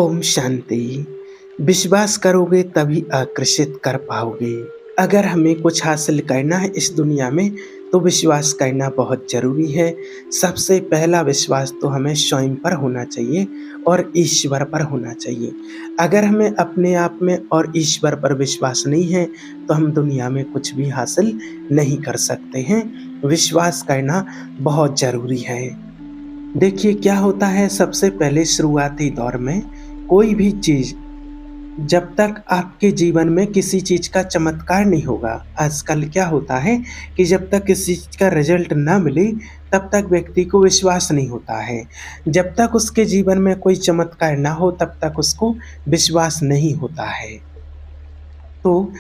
ओम शांति। विश्वास करोगे तभी आकर्षित कर पाओगे। अगर हमें कुछ हासिल करना है इस दुनिया में तो विश्वास करना बहुत ज़रूरी है। सबसे पहला विश्वास तो हमें स्वयं पर होना चाहिए और ईश्वर पर होना चाहिए। अगर हमें अपने आप में और ईश्वर पर विश्वास नहीं है तो हम दुनिया में कुछ भी हासिल नहीं कर सकते हैं। विश्वास करना बहुत ज़रूरी है। देखिए क्या होता है, सबसे पहले शुरुआती दौर में कोई भी चीज़ जब तक आपके जीवन में किसी चीज़ का चमत्कार नहीं होगा, आजकल क्या होता है कि जब तक किसी चीज़ का रिज़ल्ट ना मिले तब तक व्यक्ति को विश्वास नहीं होता है। जब तक उसके जीवन में कोई चमत्कार ना हो तब तक उसको विश्वास नहीं होता है। तो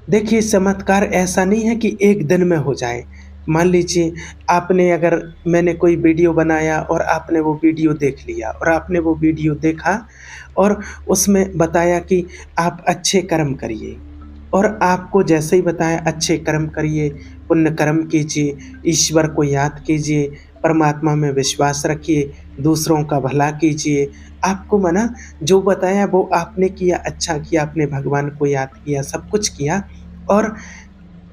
देखिए चमत्कार ऐसा नहीं है कि एक दिन में हो जाए। मान लीजिए आपने अगर मैंने कोई वीडियो बनाया और आपने वो वीडियो देख लिया और आपने वो वीडियो देखा और उसमें बताया कि आप अच्छे कर्म करिए और आपको जैसे ही बताया अच्छे कर्म करिए, पुण्य कर्म कीजिए, ईश्वर को याद कीजिए, परमात्मा में विश्वास रखिए, दूसरों का भला कीजिए। आपको मना जो बताया वो आपने किया, अच्छा किया, आपने भगवान को याद किया, सब कुछ किया और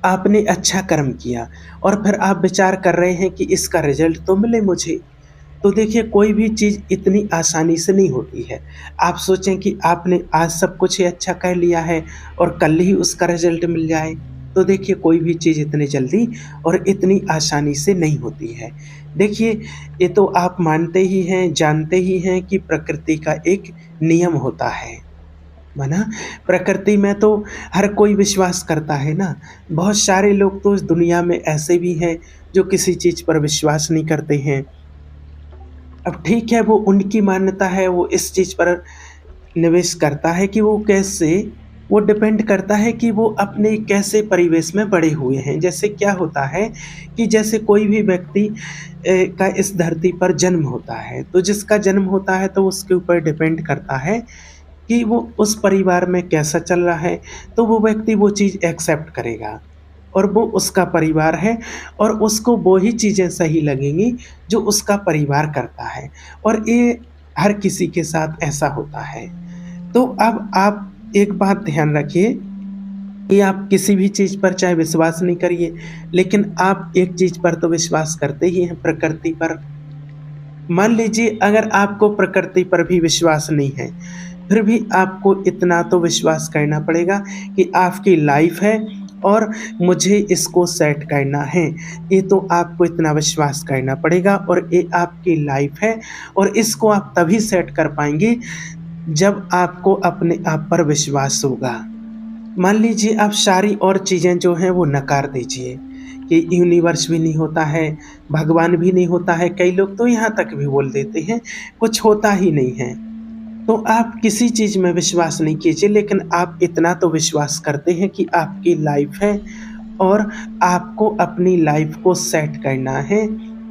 आपने अच्छा कर्म किया और फिर आप विचार कर रहे हैं कि इसका रिज़ल्ट तो मिले मुझे। तो देखिए कोई भी चीज़ इतनी आसानी से नहीं होती है। आप सोचें कि आपने आज सब कुछ ही अच्छा कर लिया है और कल ही उसका रिज़ल्ट मिल जाए, तो देखिए कोई भी चीज़ इतनी जल्दी और इतनी आसानी से नहीं होती है। देखिए ये तो आप मानते ही हैं, जानते ही हैं कि प्रकृति का एक नियम होता है ना? प्रकृति में तो हर कोई विश्वास करता है ना। बहुत सारे लोग तो इस दुनिया में ऐसे भी हैं जो किसी चीज़ पर विश्वास नहीं करते हैं। अब ठीक है, वो उनकी मान्यता है, वो इस चीज़ पर निवेश करता है कि वो कैसे, वो डिपेंड करता है कि वो अपने कैसे परिवेश में बड़े हुए हैं। जैसे क्या होता है कि जैसे कोई भी व्यक्ति का इस धरती पर जन्म होता है, तो जिसका जन्म होता है तो उसके ऊपर डिपेंड करता है कि वो उस परिवार में कैसा चल रहा है, तो वो व्यक्ति वो चीज़ एक्सेप्ट करेगा और वो उसका परिवार है और उसको वो ही चीज़ें सही लगेंगी जो उसका परिवार करता है और ये हर किसी के साथ ऐसा होता है। तो अब आप एक बात ध्यान रखिए कि आप किसी भी चीज़ पर चाहे विश्वास नहीं करिए, लेकिन आप एक चीज़ पर तो विश्वास करते ही हैं, प्रकृति पर। मान लीजिए अगर आपको प्रकृति पर भी विश्वास नहीं है, फिर भी आपको इतना तो विश्वास करना पड़ेगा कि आपकी लाइफ है और मुझे इसको सेट करना है। ये तो आपको इतना विश्वास करना पड़ेगा और ये आपकी लाइफ है और इसको आप तभी सेट कर पाएँगे जब आपको अपने आप पर विश्वास होगा। मान लीजिए आप सारी और चीज़ें जो हैं वो नकार दीजिए कि यूनिवर्स भी नहीं होता है, भगवान भी नहीं होता है, कई लोग तो यहाँ तक भी बोल देते हैं, कुछ होता ही नहीं है। तो आप किसी चीज़ में विश्वास नहीं कीजिए, लेकिन आप इतना तो विश्वास करते हैं कि आपकी लाइफ है और आपको अपनी लाइफ को सेट करना है।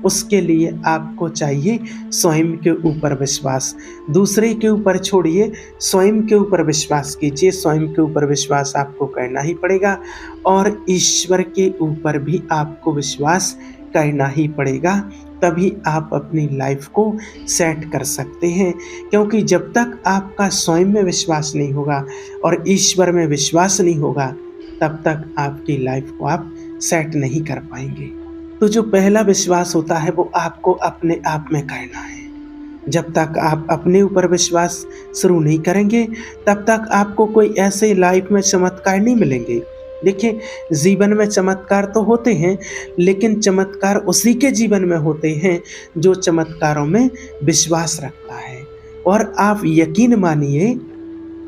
उसके लिए आपको चाहिए स्वयं के ऊपर विश्वास। दूसरे के ऊपर छोड़िए, स्वयं के ऊपर विश्वास कीजिए। स्वयं के ऊपर विश्वास आपको करना ही पड़ेगा और ईश्वर के ऊपर भी आपको विश्वास करना ही पड़ेगा, तभी आप अपनी लाइफ को सेट कर सकते हैं। क्योंकि जब तक आपका स्वयं में विश्वास नहीं होगा और ईश्वर में विश्वास नहीं होगा, तब तक आपकी लाइफ को आप सेट नहीं कर पाएँगे। तो जो पहला विश्वास होता है वो आपको अपने आप में करना है। जब तक आप अपने ऊपर विश्वास शुरू नहीं करेंगे, तब तक आपको कोई ऐसे लाइफ में चमत्कार नहीं मिलेंगे। देखिए, जीवन में चमत्कार तो होते हैं, लेकिन चमत्कार उसी के जीवन में होते हैं जो चमत्कारों में विश्वास रखता है। और आप यकीन मानिए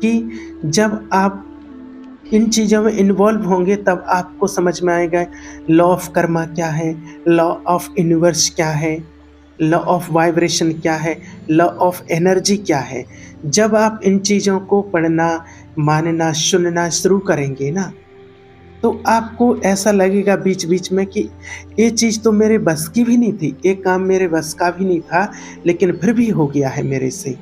कि जब आप इन चीज़ों में इन्वॉल्व होंगे तब आपको समझ में आएगा लॉ ऑफ कर्मा क्या है, लॉ ऑफ यूनिवर्स क्या है, लॉ ऑफ वाइब्रेशन क्या है, लॉ ऑफ एनर्जी क्या है। जब आप इन चीज़ों को पढ़ना, मानना, सुनना शुरू करेंगे ना, तो आपको ऐसा लगेगा बीच-बीच में कि ये चीज़ तो मेरे बस की भी नहीं थी, ये काम मेरे बस का भी नहीं था, लेकिन फिर भी हो गया है मेरे से।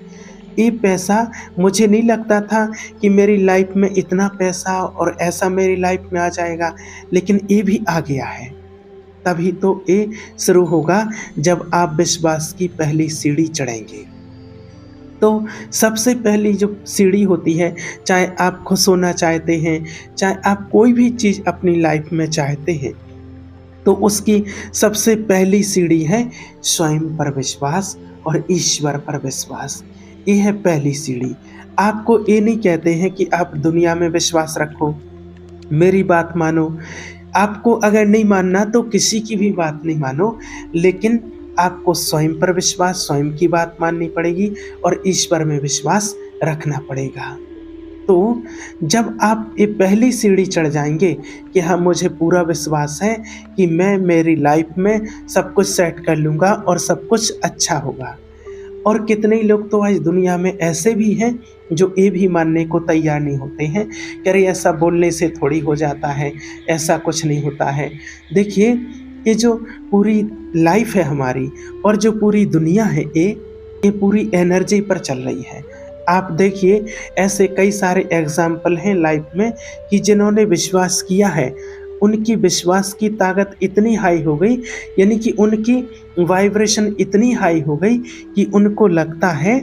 ये पैसा, मुझे नहीं लगता था कि मेरी लाइफ में इतना पैसा और ऐसा मेरी लाइफ में आ जाएगा, लेकिन ये भी आ गया है। तभी तो ये शुरू होगा जब आप विश्वास की पहली सीढ़ी चढ़ेंगे। तो सबसे पहली जो सीढ़ी होती है, चाहे आप खुश होना चाहते हैं, चाहे आप कोई भी चीज़ अपनी लाइफ में चाहते हैं, तो उसकी सबसे पहली सीढ़ी है स्वयं पर विश्वास और ईश्वर पर विश्वास। ये है पहली सीढ़ी। आपको ये नहीं कहते हैं कि आप दुनिया में विश्वास रखो, मेरी बात मानो। आपको अगर नहीं मानना तो किसी की भी बात नहीं मानो, लेकिन आपको स्वयं पर विश्वास, स्वयं की बात माननी पड़ेगी और ईश्वर में विश्वास रखना पड़ेगा। तो जब आप ये पहली सीढ़ी चढ़ जाएँगे कि हाँ, मुझे पूरा विश्वास है कि मैं मेरी लाइफ में सब कुछ सेट कर लूँगा और सब कुछ अच्छा होगा। और कितने ही लोग तो आज दुनिया में ऐसे भी हैं जो ये भी मानने को तैयार नहीं होते हैं कि अरे ऐसा बोलने से थोड़ी हो जाता है, ऐसा कुछ नहीं होता है। देखिए, ये जो पूरी लाइफ है हमारी और जो पूरी दुनिया है, ये पूरी एनर्जी पर चल रही है। आप देखिए, ऐसे कई सारे एग्ज़ाम्पल हैं लाइफ में कि जिन्होंने विश्वास किया है, उनकी विश्वास की ताकत इतनी हाई हो गई, यानी कि उनकी वाइब्रेशन इतनी हाई हो गई कि उनको लगता है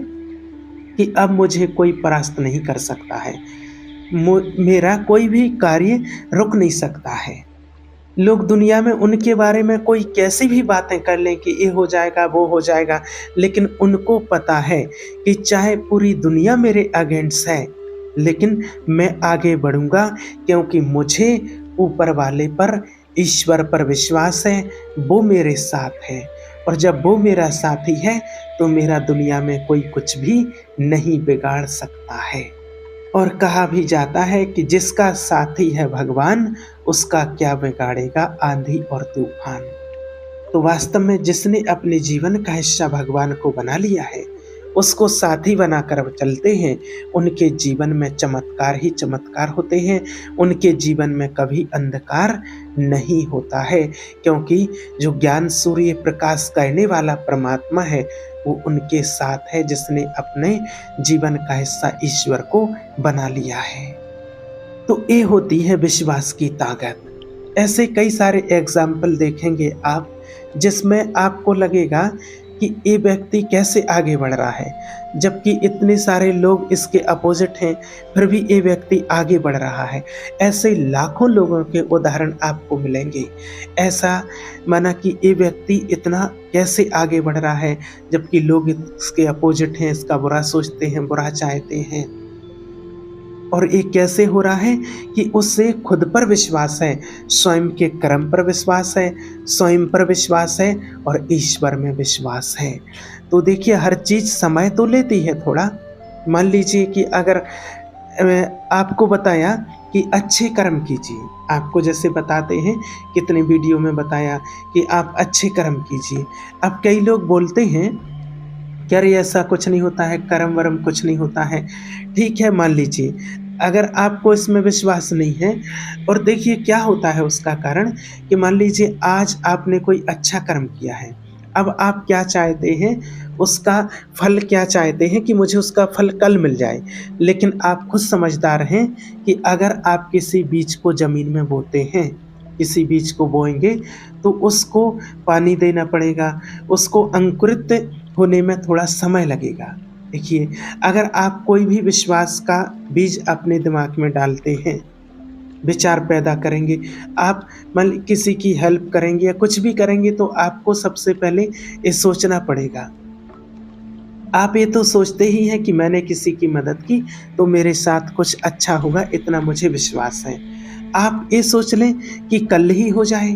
कि अब मुझे कोई परास्त नहीं कर सकता है। मेरा कोई भी कार्य रुक नहीं सकता है। लोग दुनिया में उनके बारे में कोई कैसी भी बातें कर लें कि ये हो जाएगा, वो हो जाएगा, लेकिन उनको पता है कि चाहे पूरी दुनिया मेरे अगेंस्ट है, लेकिन मैं आगे बढ़ूँगा, क्योंकि मुझे ऊपर वाले पर, ईश्वर पर विश्वास है, वो मेरे साथ है। और जब वो मेरा साथी है तो मेरा दुनिया में कोई कुछ भी नहीं बिगाड़ सकता है। और कहा भी जाता है कि जिसका साथी है भगवान, उसका क्या बिगाड़ेगा आंधी और तूफान। तो वास्तव में जिसने अपने जीवन का हिस्सा भगवान को बना लिया है, उसको साथी बनाकर चलते हैं, उनके जीवन में चमत्कार ही चमत्कार होते हैं। उनके जीवन में कभी अंधकार नहीं होता है, क्योंकि जो ज्ञान सूर्य प्रकाश करने वाला परमात्मा है, वो उनके साथ है, जिसने अपने जीवन का हिस्सा ईश्वर को बना लिया है। तो ये होती है विश्वास की ताकत। ऐसे कई सारे एग्जाम्पल देखेंगे आप, जिसमें आपको लगेगा कि ये व्यक्ति कैसे आगे बढ़ रहा है, जबकि इतने सारे लोग इसके अपोजिट हैं, फिर भी ये व्यक्ति आगे बढ़ रहा है। ऐसे लाखों लोगों के उदाहरण आपको मिलेंगे। ऐसा माना कि ये व्यक्ति इतना कैसे आगे बढ़ रहा है, जबकि लोग इसके अपोजिट हैं, इसका बुरा सोचते हैं, बुरा चाहते हैं। और ये कैसे हो रहा है कि उससे खुद पर विश्वास है, स्वयं के कर्म पर विश्वास है, स्वयं पर विश्वास है और ईश्वर में विश्वास है। तो देखिए, हर चीज़ समय तो लेती है थोड़ा। मान लीजिए कि अगर आपको बताया कि अच्छे कर्म कीजिए, आपको जैसे बताते हैं, कितने वीडियो में बताया कि आप अच्छे कर्म कीजिए। अब कई लोग बोलते हैं कि अरे ऐसा कुछ नहीं होता है, कर्म वर्म कुछ नहीं होता है। ठीक है, मान लीजिए अगर आपको इसमें विश्वास नहीं है, और देखिए क्या होता है उसका कारण कि मान लीजिए आज आपने कोई अच्छा कर्म किया है, अब आप क्या चाहते हैं, उसका फल क्या चाहते हैं कि मुझे उसका फल कल मिल जाए। लेकिन आप खुद समझदार हैं कि अगर आप किसी बीज को ज़मीन में बोते हैं, किसी बीज को बोएंगे तो उसको पानी देना पड़ेगा, उसको अंकुरित होने में थोड़ा समय लगेगा। देखिए, अगर आप कोई भी विश्वास का बीज अपने दिमाग में डालते हैं, विचार पैदा करेंगे, आप मान ली किसी की हेल्प करेंगे या कुछ भी करेंगे, तो आपको सबसे पहले ये सोचना पड़ेगा। आप ये तो सोचते ही हैं कि मैंने किसी की मदद की तो मेरे साथ कुछ अच्छा होगा, इतना मुझे विश्वास है। आप ये सोच लें कि कल ही हो जाए,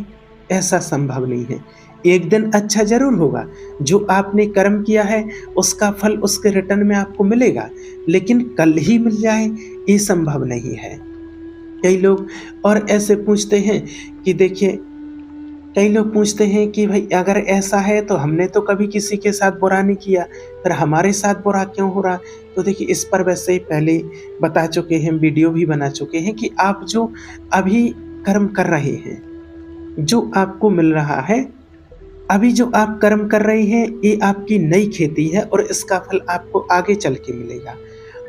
ऐसा संभव नहीं है। एक दिन अच्छा ज़रूर होगा, जो आपने कर्म किया है उसका फल उसके रिटर्न में आपको मिलेगा, लेकिन कल ही मिल जाए ये संभव नहीं है। कई लोग और ऐसे पूछते हैं कि देखिए, कई लोग पूछते हैं कि भाई अगर ऐसा है तो हमने तो कभी किसी के साथ बुरा नहीं किया, फिर हमारे साथ बुरा क्यों हो रहा। तो देखिए, इस पर वैसे ही पहले बता चुके हैं, वीडियो भी बना चुके हैं कि आप जो अभी कर्म कर रहे हैं, जो आपको मिल रहा है, अभी जो आप कर्म कर रहे हैं, ये आपकी नई खेती है और इसका फल आपको आगे चल के मिलेगा।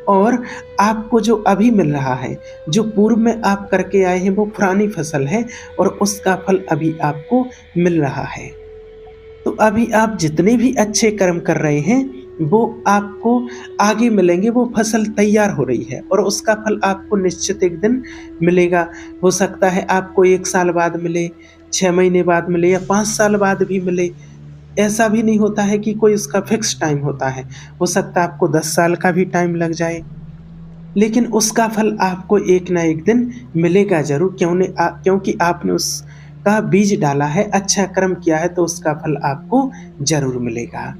और आपको जो अभी मिल रहा है, जो पूर्व में आप करके आए हैं, वो पुरानी फसल है और उसका फल अभी आपको मिल रहा है। तो अभी आप जितने भी अच्छे कर्म कर रहे हैं, वो आपको आगे मिलेंगे, वो फसल तैयार हो रही है और उसका फल आपको निश्चित एक दिन मिलेगा। हो सकता है आपको 1 साल बाद मिले, 6 महीने बाद मिले या 5 साल बाद भी मिले। ऐसा भी नहीं होता है कि कोई उसका फिक्स टाइम होता है। हो सकता है आपको 10 साल का भी टाइम लग जाए, लेकिन उसका फल आपको एक ना एक दिन मिलेगा ज़रूर, क्योंकि आपने उसका बीज डाला है, अच्छा कर्म किया है तो उसका फल आपको ज़रूर मिलेगा।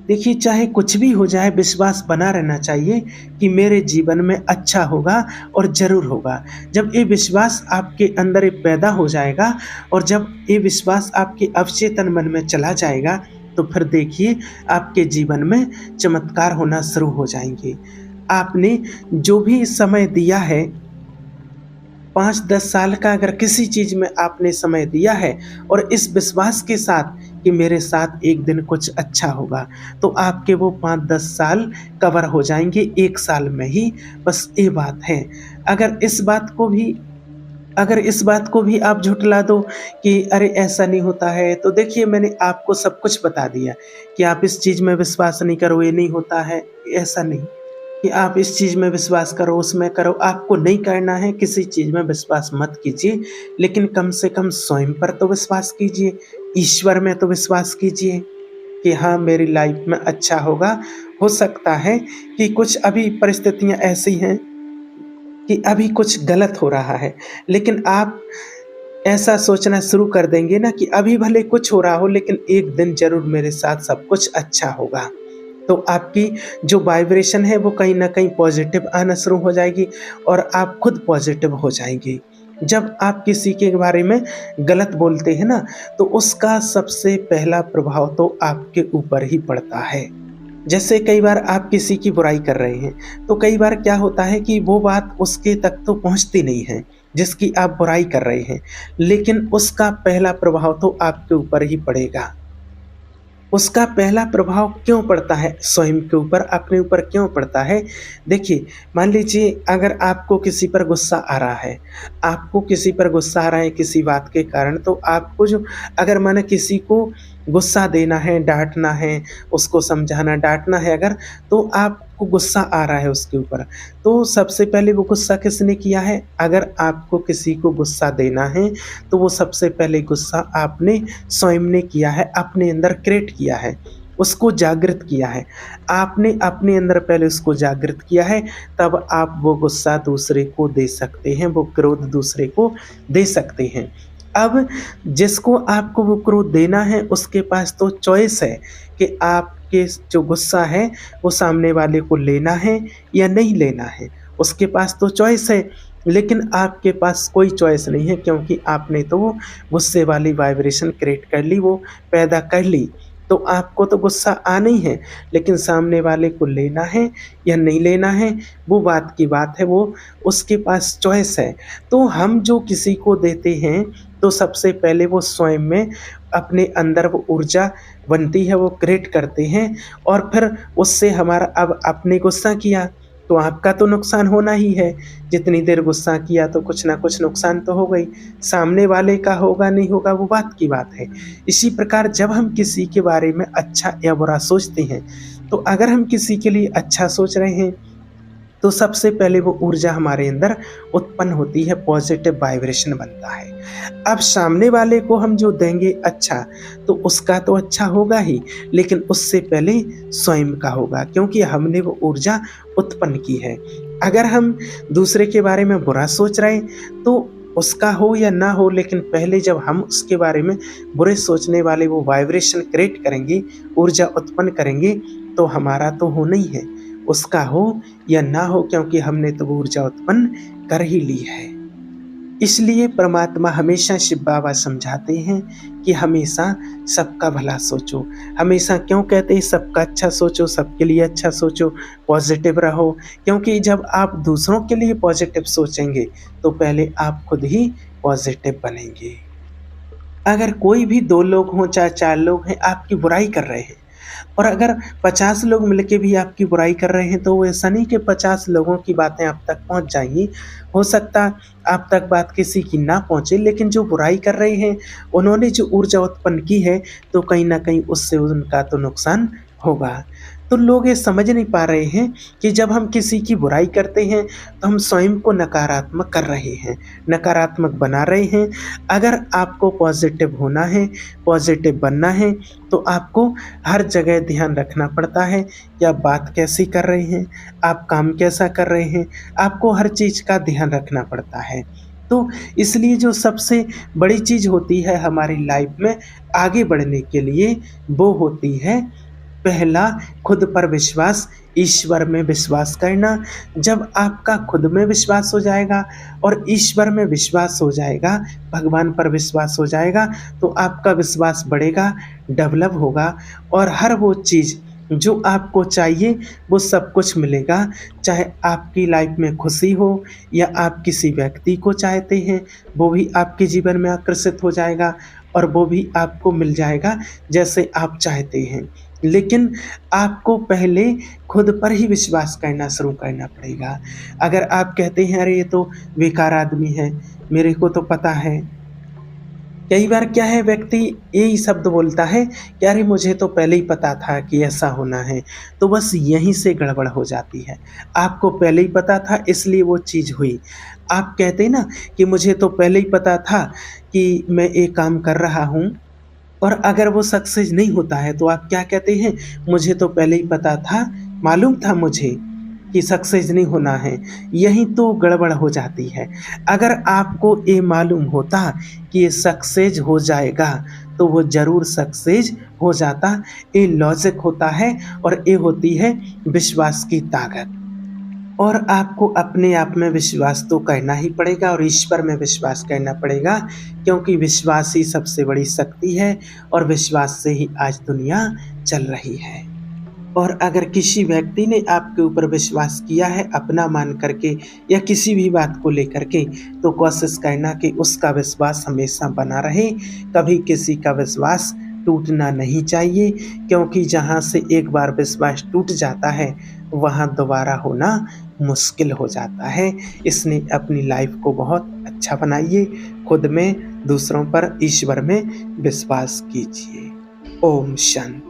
देखिए, चाहे कुछ भी हो जाए, विश्वास बना रहना चाहिए कि मेरे जीवन में अच्छा होगा और ज़रूर होगा। जब ये विश्वास आपके अंदर ये पैदा हो जाएगा और जब ये विश्वास आपके अवचेतन मन में चला जाएगा, तो फिर देखिए आपके जीवन में चमत्कार होना शुरू हो जाएँगे। आपने जो भी समय दिया है, 5-10 साल का अगर किसी चीज़ में आपने समय दिया है और इस विश्वास के साथ कि मेरे साथ एक दिन कुछ अच्छा होगा, तो आपके वो 5-10 साल कवर हो जाएँगे 1 साल में ही, बस ये बात है। अगर इस बात को भी अगर इस बात को भी आप झुठला दो कि अरे ऐसा नहीं होता है, तो देखिए मैंने आपको सब कुछ बता दिया कि आप इस चीज़ में विश्वास नहीं करो, ये नहीं होता है, ऐसा नहीं। कि आप इस चीज़ में विश्वास करो, उसमें करो, आपको नहीं करना है, किसी चीज़ में विश्वास मत कीजिए, लेकिन कम से कम स्वयं पर तो विश्वास कीजिए, ईश्वर में तो विश्वास कीजिए कि हाँ, मेरी लाइफ में अच्छा होगा। हो सकता है कि कुछ अभी परिस्थितियाँ ऐसी हैं कि अभी कुछ गलत हो रहा है, लेकिन आप ऐसा सोचना शुरू कर देंगे ना कि अभी भले कुछ हो रहा हो, लेकिन एक दिन ज़रूर मेरे साथ सब कुछ अच्छा होगा। तो आपकी जो वाइब्रेशन है वो कहीं न कहीं पॉज़िटिव आना शुरू हो जाएगी और आप खुद पॉज़िटिव हो जाएँगे। जब आप किसी के बारे में गलत बोलते हैं ना, तो उसका सबसे पहला प्रभाव तो आपके ऊपर ही पड़ता है। जैसे कई बार आप किसी की बुराई कर रहे हैं, तो कई बार क्या होता है कि वो बात उसके तक तो पहुँचती नहीं है, जिसकी आप बुराई कर रहे हैं, लेकिन उसका पहला प्रभाव तो आपके ऊपर ही पड़ेगा। उसका पहला प्रभाव क्यों पड़ता है स्वयं के ऊपर, अपने ऊपर क्यों पड़ता है? देखिए, मान लीजिए अगर आपको किसी पर गुस्सा आ रहा है, आपको किसी पर गुस्सा आ रहा है किसी बात के कारण, तो आपको जो अगर माने किसी को गुस्सा देना है, डाँटना है, उसको समझाना, डाँटना है अगर, तो आपको गुस्सा आ रहा है उसके ऊपर, तो सबसे पहले वो गुस्सा किसने किया है? अगर आपको किसी को गुस्सा देना है, तो वो सबसे पहले गुस्सा आपने स्वयं ने किया है, अपने अंदर क्रिएट किया है, उसको जागृत किया है। आपने अपने अंदर पहले उसको जागृत किया है, तब आप वो गुस्सा दूसरे को दे सकते हैं, वो क्रोध दूसरे को दे सकते हैं। अब जिसको आपको वो क्रोध देना है, उसके पास तो चॉइस है कि आपके जो गुस्सा है, वो सामने वाले को लेना है या नहीं लेना है। उसके पास तो चॉइस है, लेकिन आपके पास कोई चॉइस नहीं है, क्योंकि आपने तो वो गुस्से वाली वाइब्रेशन क्रिएट कर ली, वो पैदा कर ली। तो आपको तो गुस्सा आना ही है, लेकिन सामने वाले को लेना है या नहीं लेना है, वो बात की बात है, वो उसके पास चॉइस है। तो हम जो किसी को देते हैं, तो सबसे पहले वो स्वयं में अपने अंदर वो ऊर्जा बनती है, वो क्रिएट करते हैं और फिर उससे हमारा अब आपने गुस्सा किया, तो आपका तो नुकसान होना ही है। जितनी देर गुस्सा किया तो कुछ ना कुछ नुकसान तो होगा ही। सामने वाले का होगा नहीं होगा वो बात की बात है। इसी प्रकार जब हम किसी के बारे में अच्छा या बुरा सोचते हैं, तो अगर हम किसी के लिए अच्छा सोच रहे हैं, तो सबसे पहले वो ऊर्जा हमारे अंदर उत्पन्न होती है, पॉजिटिव वाइब्रेशन बनता है। अब सामने वाले को हम जो देंगे अच्छा, तो उसका तो अच्छा होगा ही, लेकिन उससे पहले स्वयं का होगा, क्योंकि हमने वो ऊर्जा उत्पन्न की है। अगर हम दूसरे के बारे में बुरा सोच रहे हैं, तो उसका हो या ना हो, लेकिन पहले जब हम उसके बारे में बुरे सोचने वाले वो वाइब्रेशन क्रिएट करेंगे, ऊर्जा उत्पन्न करेंगे, तो हमारा तो होना ही है। उसका हो या ना हो, क्योंकि हमने तो वो ऊर्जा उत्पन्न कर ही ली है। इसलिए परमात्मा हमेशा शिव बाबा समझाते हैं कि हमेशा सबका भला सोचो। हमेशा क्यों कहते हैं सबका अच्छा सोचो, सबके लिए अच्छा सोचो, पॉजिटिव रहो, क्योंकि जब आप दूसरों के लिए पॉजिटिव सोचेंगे, तो पहले आप खुद ही पॉजिटिव बनेंगे। अगर कोई भी 2 लोग हों, चाहे 4 लोग हैं, आपकी बुराई कर रहे हैं, और अगर 50 लोग मिलके भी आपकी बुराई कर रहे हैं, तो वो ऐसा नहीं कि 50 लोगों की बातें आप तक पहुँच जाएँगी। हो सकता आप तक बात किसी की ना पहुँचे, लेकिन जो बुराई कर रहे हैं, उन्होंने जो ऊर्जा उत्पन्न की है, तो कहीं न कहीं उससे उनका तो नुकसान होगा। तो लोग ये समझ नहीं पा रहे हैं कि जब हम किसी की बुराई करते हैं तो हम स्वयं को नकारात्मक कर रहे हैं, नकारात्मक बना रहे हैं। अगर आपको पॉजिटिव होना है, पॉजिटिव बनना है, तो आपको हर जगह ध्यान रखना पड़ता है कि आप बात कैसी कर रहे हैं, आप काम कैसा कर रहे हैं, आपको हर चीज़ का ध्यान रखना पड़ता है। तो इसलिए जो सबसे बड़ी चीज़ होती है हमारी लाइफ में आगे बढ़ने के लिए, वो होती है पहला खुद पर विश्वास, ईश्वर में विश्वास करना। जब आपका खुद में विश्वास हो जाएगा और ईश्वर में विश्वास हो जाएगा, भगवान पर विश्वास हो जाएगा, तो आपका विश्वास बढ़ेगा, डेवलप होगा और हर वो चीज़ जो आपको चाहिए वो सब कुछ मिलेगा। चाहे आपकी लाइफ में खुशी हो या आप किसी व्यक्ति को चाहते हैं, वो भी आपके जीवन में आकर्षित हो जाएगा और वो भी आपको मिल जाएगा जैसे आप चाहते हैं। लेकिन आपको पहले खुद पर ही विश्वास करना शुरू करना पड़ेगा। अगर आप कहते हैं अरे ये तो बेकार आदमी है, मेरे को तो पता है। कई बार क्या है व्यक्ति यही शब्द बोलता है कि अरे मुझे तो पहले ही पता था कि ऐसा होना है, तो बस यहीं से गड़बड़ हो जाती है। आपको पहले ही पता था इसलिए वो चीज़ हुई। आप कहते हैं ना कि मुझे तो पहले ही पता था कि मैं ये काम कर रहा हूँ और अगर वो सक्सेस नहीं होता है तो आप क्या कहते हैं, मुझे तो पहले ही पता था, मालूम था मुझे कि सक्सेस नहीं होना है। यहीं तो गड़बड़ हो जाती है। अगर आपको ये मालूम होता कि ये सक्सेस हो जाएगा तो वो ज़रूर सक्सेस हो जाता। ये लॉजिक होता है और ये होती है विश्वास की ताकत। और आपको अपने आप में विश्वास तो करना ही पड़ेगा और ईश्वर में विश्वास करना पड़ेगा, क्योंकि विश्वास ही सबसे बड़ी शक्ति है और विश्वास से ही आज दुनिया चल रही है। और अगर किसी व्यक्ति ने आपके ऊपर विश्वास किया है अपना मान करके या किसी भी बात को लेकर के, तो कोशिश करना कि उसका विश्वास हमेशा बना रहे। कभी किसी का विश्वास टूटना नहीं चाहिए, क्योंकि जहाँ से एक बार विश्वास टूट जाता है वहाँ दोबारा होना मुश्किल हो जाता है। इसलिए अपनी लाइफ को बहुत अच्छा बनाइए, खुद में, दूसरों पर, ईश्वर में विश्वास कीजिए। ओम शांति।